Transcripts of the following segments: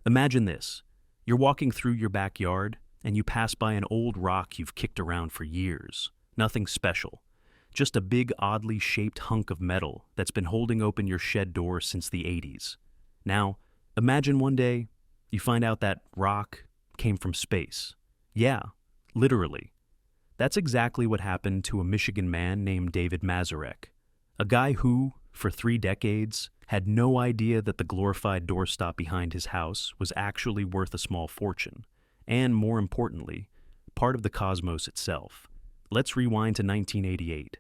Imagine this. You're walking through your backyard, and you pass by an old rock you've kicked around for years. Nothing special. Just a big, oddly shaped hunk of metal that's been holding open your shed door since the 80s. Now, imagine one day you find out that rock came from space. Yeah, literally. That's exactly what happened to a Michigan man named David Mazurek, a guy who, for 3 decades, had no idea that the glorified doorstop behind his house was actually worth a small fortune, and more importantly, part of the cosmos itself. Let's rewind to 1988.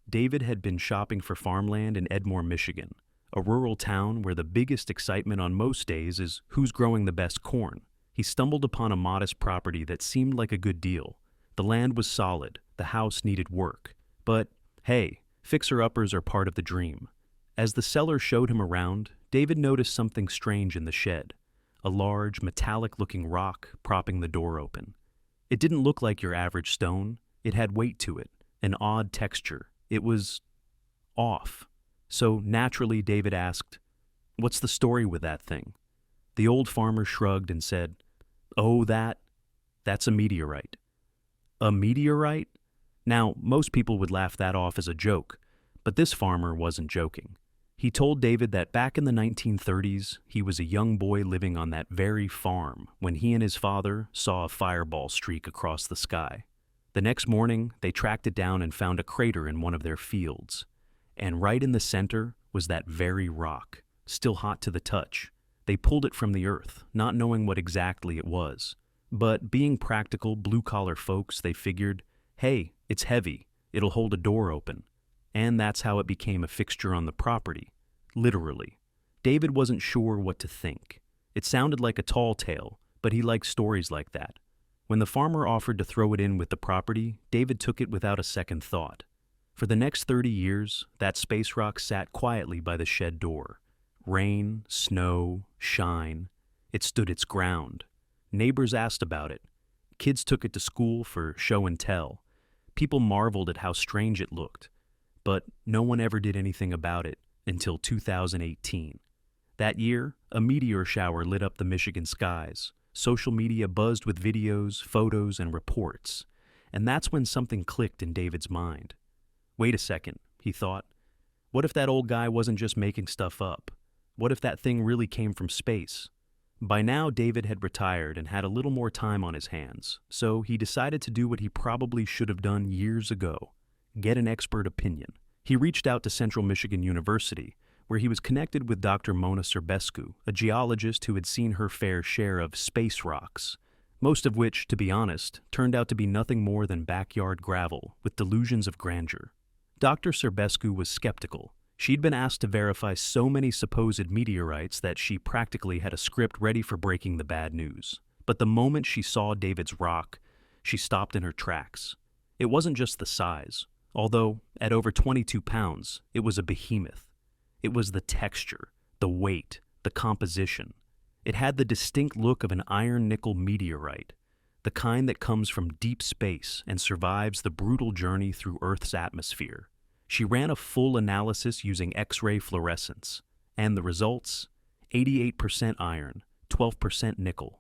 David had been shopping for farmland in Edmore, Michigan, a rural town where the biggest excitement on most days is who's growing the best corn. He stumbled upon a modest property that seemed like a good deal. The land was solid, the house needed work. But, hey, fixer-uppers are part of the dream. As the seller showed him around, David noticed something strange in the shed, a large, metallic-looking rock propping the door open. It didn't look like your average stone. It had weight to it, an odd texture. It was off. So naturally, David asked, "What's the story with that thing?" The old farmer shrugged and said, "Oh, that's a meteorite." A meteorite? Now, most people would laugh that off as a joke, but this farmer wasn't joking. He told David that back in the 1930s, he was a young boy living on that very farm when he and his father saw a fireball streak across the sky. The next morning, they tracked it down and found a crater in one of their fields. And right in the center was that very rock, still hot to the touch. They pulled it from the earth, not knowing what exactly it was. But being practical, blue-collar folks, they figured, hey, it's heavy, it'll hold a door open. And that's how it became a fixture on the property, literally. David wasn't sure what to think. It sounded like a tall tale, but he liked stories like that. When the farmer offered to throw it in with the property, David took it without a second thought. For the next 30 years, that space rock sat quietly by the shed door. Rain, snow, shine. It stood its ground. Neighbors asked about it. Kids took it to school for show and tell. People marveled at how strange it looked. But no one ever did anything about it until 2018. That year, a meteor shower lit up the Michigan skies. Social media buzzed with videos, photos, and reports. And that's when something clicked in David's mind. Wait a second, he thought. What if that old guy wasn't just making stuff up? What if that thing really came from space? By now, David had retired and had a little more time on his hands, so he decided to do what he probably should have done years ago: get an expert opinion. He reached out to Central Michigan University, where he was connected with Dr. Mona Serbescu, a geologist who had seen her fair share of space rocks, most of which, to be honest, turned out to be nothing more than backyard gravel with delusions of grandeur. Dr. Serbescu was skeptical. She'd been asked to verify so many supposed meteorites that she practically had a script ready for breaking the bad news. But the moment she saw David's rock, she stopped in her tracks. It wasn't just the size, although at over 22 pounds, it was a behemoth. It was the texture, the weight, the composition. It had the distinct look of an iron-nickel meteorite, the kind that comes from deep space and survives the brutal journey through Earth's atmosphere. She ran a full analysis using X-ray fluorescence, and the results? 88% iron, 12% nickel,